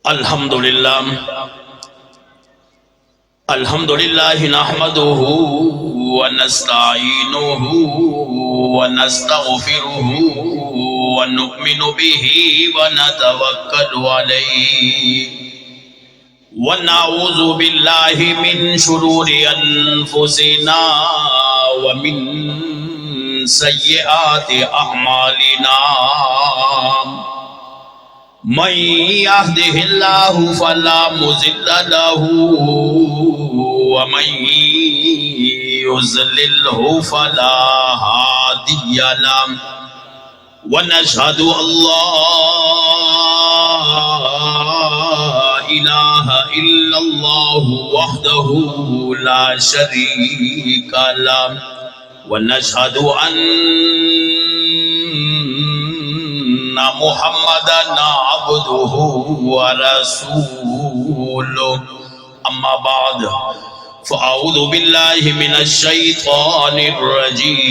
अल्हम्दुलिल्लाह नहमदुहु व नस्तईनुहु व नस्तगफिरुहु व नुमिनु बिही व नतवक्कलु अलैहि व नऊज़ु बिल्लाहि मिन शुरूरि अनफुसिना व मिन सय्यिआति अअमालिना मन यहदिहिल्लाहु फला मुज़िल्ल लहु व मन युज़लिल्हु फला हादिय लहु व नशहदु अल्ला इलाहा इल्लल्लाहु वहदहु ला शरीका लहु व नशहदु अन्ना मुहम्मदन अब्दुहु व रसूलुहु अम्मा बाद फ़अऊज़ु बिल्लाहि मिनश शैतानिर रजीम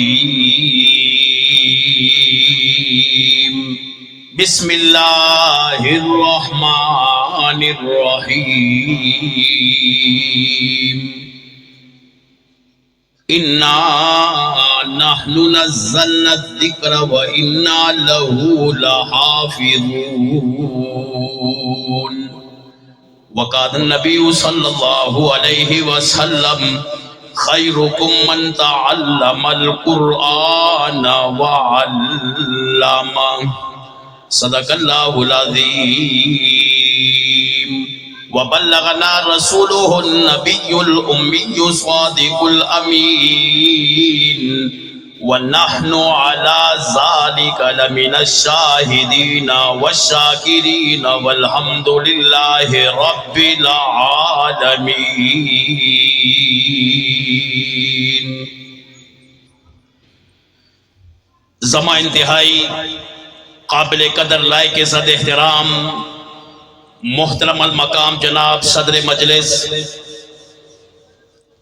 बिस्मिल्लाहिर रहमानिर रहीम इन्ना नहनु नज़्ज़लना ज़िक्र व इन्ना लहु लहाफ़िज़ून वक़ाल नबी सल्लल्लाहु अलैहि वसल्लम खैरुकुम मन तअल्लमल कुरआन व अल्लमा सदक़ल्लाहुल अज़ीम व बल्लगना रसूलुहुन नबियुल उम्मिय्यु स्वादिकुल अमीन व नहनु अला ज़ालिका लमिनश शाहिदीन वश्शाकिरीन वल्हम्दुलिल्लाहि रब्बिल आलमीन। ज़मा इंतहाई काबिल कदर लायक सद एहतराम मोहतरम अल मकाम जनाब सदर मजलिस,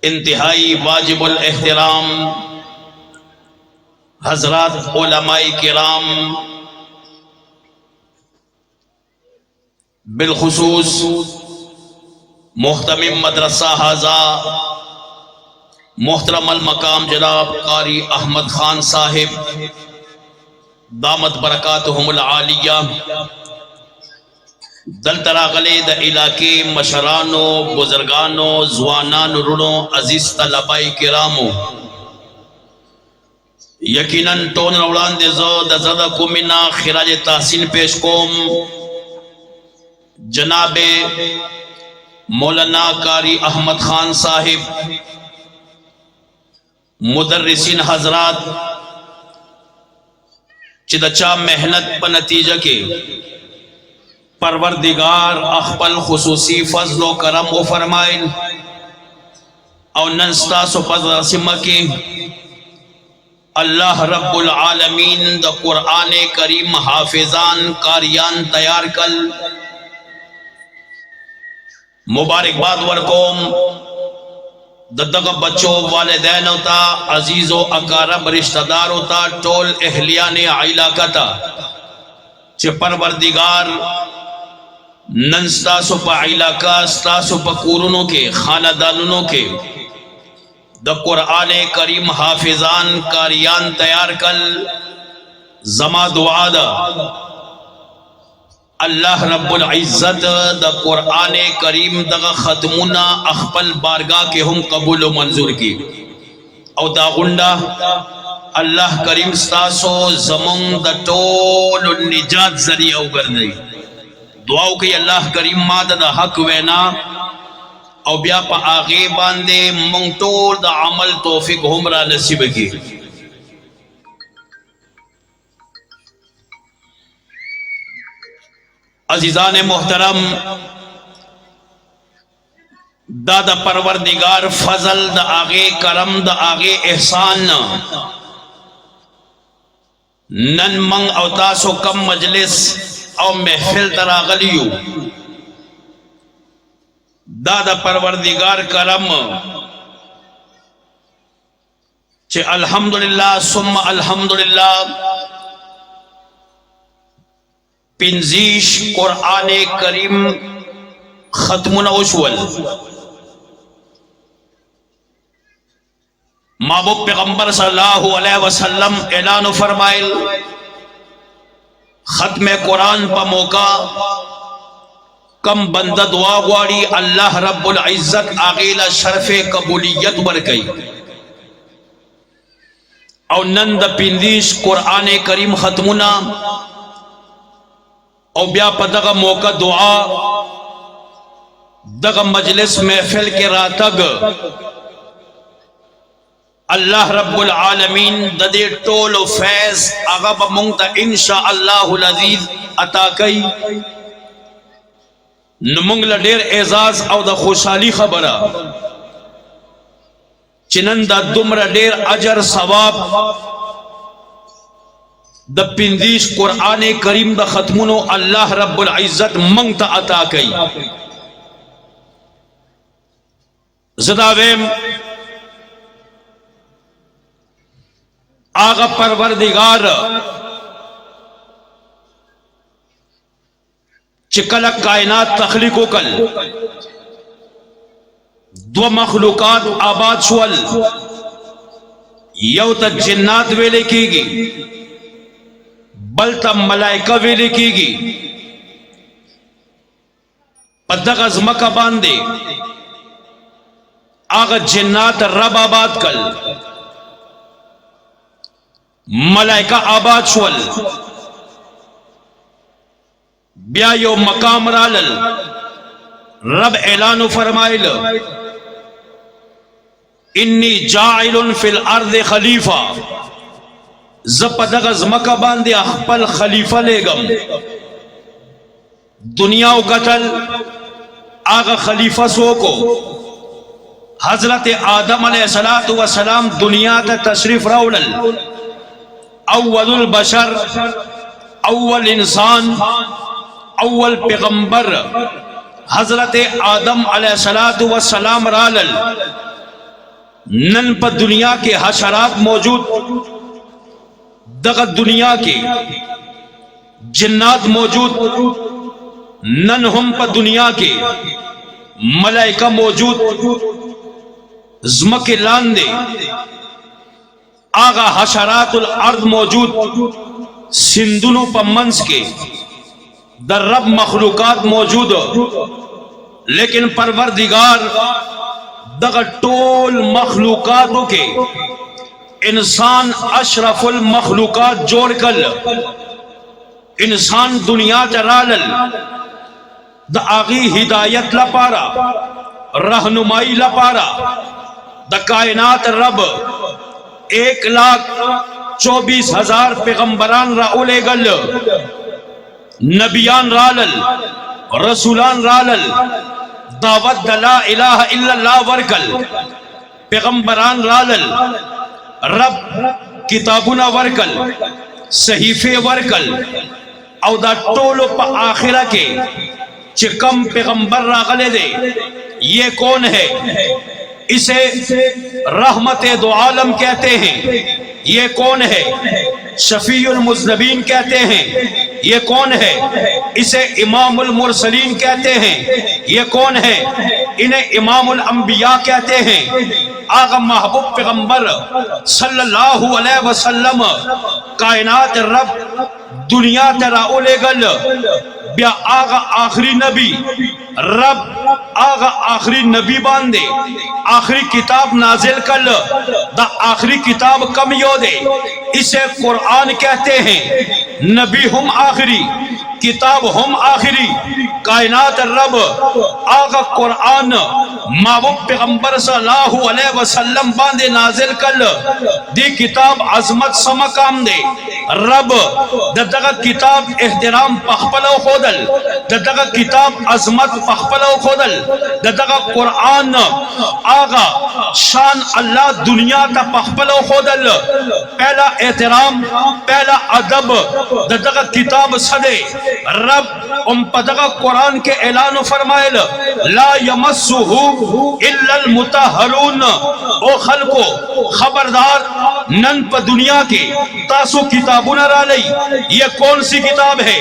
इंतहाई वाजिबुल एहतराम हजरात उलमाए किराम, बिलखुसूस मोहतमिम मदरसा हाजा मोहतरम अल मकाम जनाब कारी अहमद खान साहिब दामत बरकातहुमुल आलिया, दलतरा गले द इलाके मशरानो बुजुर्गानो जुआनानो रुणो अजीज तलबाई किरामो, यकीनन टोन उड़ान दे जो दज़दा कुमिना खिराज तहसीन पेश कोम जनाबे मौलाना कारी अहमद खान साहिब, मुदर्रिसीन हजरात चिदचा मेहनत पर नतीजा के परवरदिगार अखपल खुसूसी फजलो करम ओ फरमाइन और नंस्ता सो पज़रसिम के अल्लाह रब्बुल आलमीन द कुरान करीम हाफिजान कारियान तैयार कल मुबारकबाद वरकोम ददग बच्चों वालिदैन होता अजीज़ो अकारब रिश्तेदार होता टोल एहलिया ने आइला कता चे परवरदिगार नंस्ता सो पाइला का स्ता सो पकूरनों के खानदानों के द कुरान करीम हाफिजान कारियान तैयार कल जमा दुआदा अल्लाह रब्बुल इज्जत द कुरान करीम दगा खत्मुना अखपल बारगाह के हम कबूल मंजूर की और दागुंडा अल्लाह करीम स्तासो जमुंग द टोल निजात जरिया उगर दई दुआओ के अल्लाह करीम माद द हक वेना और ब्या पा आगे बांधे मंगटोल द अमल तौफीक हमरा नसीब की। अजीजान मोहतरम, दादा परवरदिगार फजल द आगे करम द आगे एहसान नन मंग अवतासो कम मजलिस और महफिल तरागलियू दादा परवरदिगार करम चे अल्हम्दुलिल्लाह सुम्मा अल्हम्दुलिल्लाह पिंजीश कुरान करीम खत्मुना उशवल महबूब पैगंबर सल्लल्लाहु अलैहि वसल्लम ऐलान फरमाइल खत्म कुरान पर मौका कम बंदा दुआ गुआरी अल्लाह रब्बुल इज्जत आगेला शरफे कबूलियत बर गई और नंद पिंदीश कुरान करीम खत्मुना और ब्या पदगा मौका दुआ दग मजलिस महफिल के रातग अल्लाह रब्बुल आलमीन ददे टोल फैज आगा मुंगता इंशा अल्लाहुल अजीज अता कई नमुंग लडेर एजाज और द खुशहाली खबरा चिनंदा दुमरा डेर अजर सवाब द पिंदीश कुरान करीम द खत्मुनो अल्लाह रब्बुल इज्जत मंगता अता कई ज़दावेम आगा परवरदिगार चिकल कायनात तखलीको कल दो मखलूकात आबाद शुअल यव तक जिन्नात वेले कीगी बल तक मलाइका वेले कीगी पदक अजमका बांधे आग जिन्नात रब आबाद कल मलाइका आबाद शुअल ब्या यो मकाम रालल रब ऐलान फरमाइल इन्नी जाइलुन फिल अर्द खलीफा जपदग अजमका बांधे अखपल खलीफा लेगम दुनिया कतल आगा खलीफा सो को हजरत आदम अलैहिस्सलातु वस्सलाम दुनिया तक तशरीफ राउलल अव्वलुल बशर अव्वल इंसान अव्वल पैगंबर हजरत आदम अलैहिस्सलातु वस्सलाम रालल नन पर दुनिया के हशरात मौजूद दगत दुनिया के जिन्नात मौजूद नन हम पर दुनिया के मलाइका मौजूद ज़्म के लांदे आगा हशरातुल अर्द मौजूद सिंधुनों पर मंस के दर रब मखलूकात मौजूद लेकिन परवरदिगार दग टोल मखलूकातों के इंसान अशरफुल मखलूकात जोड़ कर इंसान दुनिया चरालल द आगी हिदायत लपारा रहनुमाई लपारा द कायनात रब 1,24,000 पैगंबरान राउले गल नबियान रालल रसूलान रालल दावत ला इलाहा इल्लल्लाह वर्कल पैगंबरान रालल रब किताबुना वर्कल सहीफे वर्कल और दा टोलो पा आखिरा के चिकम पैगंबर रागले दे ये कौन है इसे रहमत दो आलम कहते हैं ये कौन है शफीउल मुज़नबीन कहते हैं ये कौन है इसे इमामुल मुरसलीन कहते हैं ये कौन है इन्हें इमामुल अंबिया कहते हैं आगा महबूब पैगंबर सल्लल्लाहु अलैहि वसल्लम कायनात रब दुनिया तराउले गल ब्या आगा आखिरी नबी रब आगा आखिरी नबी बांधे आखिरी किताब नाजिल कर द आखिरी किताब कम योदे इसे कुरान कहते हैं नबी हम आखिरी किताब हम आखिरी कायनात रब आगा कुरान महबूब पैगंबर सल्लल्लाहु अलैहि वसल्लम बांधे नाजिल कर दी किताब अजमत समकाम दे रब ददगा किताब एहतराम पखपलो खोदल ददगा किताब अजमत पखपलो खोदल ददगा कुरान आगा शान अल्लाह दुनिया ता पखपलो खोदल पहला एहतराम पहला अदब ददगा किताब सदे रब उम पदगा कुरान के ऐलान फरमाइल ला यमस्सुहु इल्लल मुतहरून ओ खलको खबरदार नन प दुनिया के तासो किताब किताबुना रालई, ये कौन सी किताब है?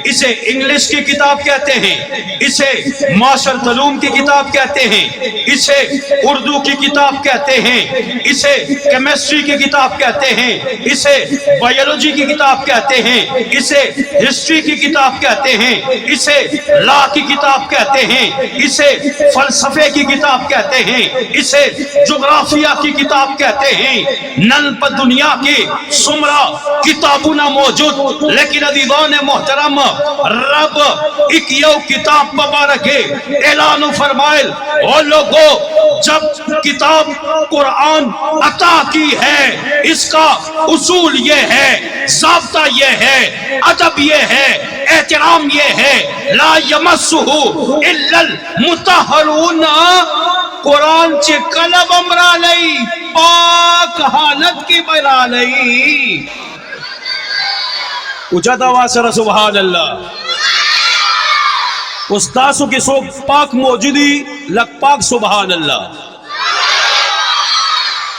इसे इंग्लिश की किताब कहते हैं, इसे माशर तलूम की किताब कहते हैं, इसे उर्दू की किताब कहते हैं, इसे केमिस्ट्री की किताब कहते हैं, इसे बायोलॉजी की किताब कहते हैं, इसे हिस्ट्री की किताब कहते हैं, इसे लॉ की किताब कहते हैं, इसे फलसफे की किताब कहते हैं, इसे जोग्राफिया की किताब कहते हैं। नल पर दुनिया के सुमरा किताबों ना मौजूद, लेकिन अदीबान मोहतरम रब एक यो किताब मुबारक है ऐलान फरमाइल, और लोगों जब किताब कुरान अता की है, इसका उसूल ये है, ज़ाब्ता ये है, अदब ये है, एहतराम ये है, ला यमस्सुहु इल्लल मुतहहरून। कुरान चे कलब अमरा लई, पाक हालत की बरा लई। ऊंचा आवाज सर सुभान अल्लाह। उस्तासों की सो पाक मौजूदी लक पाक सुभान अल्लाह।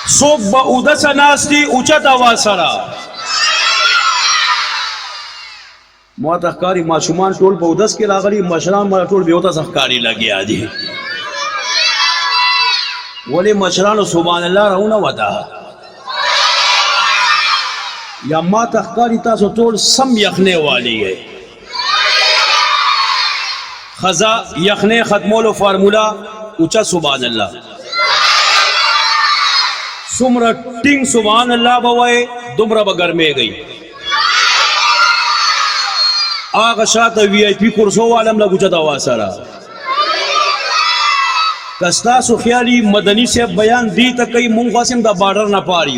सोक बउदस नास्ती ऊंचा आवाज सरा मोतकारी माशुमान टोल बउदस के लागली मशरान मारा टोल बेहोता सहकारी लगे आजी बोले मशरान सुभान अल्लाह रहूना वता या मा तहकारी तासो टोल सम यखने वाली है। खजा यखने खत्मोलो फार्मूला ऊंचा सुभान अल्लाह। सुमरा टिंग सुभान अल्लाह बवाए दुमरा बगर में गई आग शात वीआईपी कुर्सो वालम लगुचा दवा सारा कस्ता सुखियाली मदनी से बयान दी तक कई मुंगासिम दा बॉर्डर ना पा रही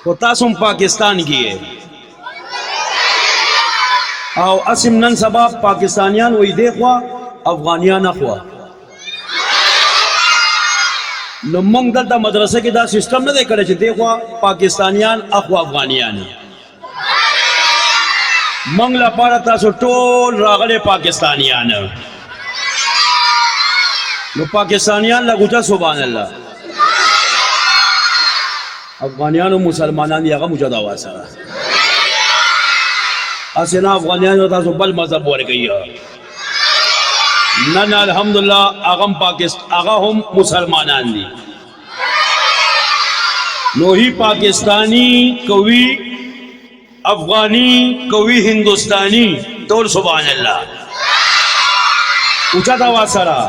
हो तासुम पाकिस्तान की है आओ असिम नन सबब पाकिस्तानियान वही देखवा अफगानियान अखवा नो मंग दलता मदरसे के दा सिस्टम न दे करे देखवा पाकिस्तानियान अखवा अफगानियान मंगला पारा तासो टोल रागले पाकिस्तानियान नो पाकिस्तानियान लगुचा सुभान अल्लाह। अफगानियान और मुसलमानान यागा मुझे दावा सारा असेना अफगानियान तासो बल मजहब बोल गई है नन अल्हम्दुलिल्लाह आगम पाकिस्तान आगा हम मुसलमानान दी नोही पाकिस्तानी कवि अफगानी कवि हिंदुस्तानी तोल सुभान अल्लाह ऊंचा दावा सारा।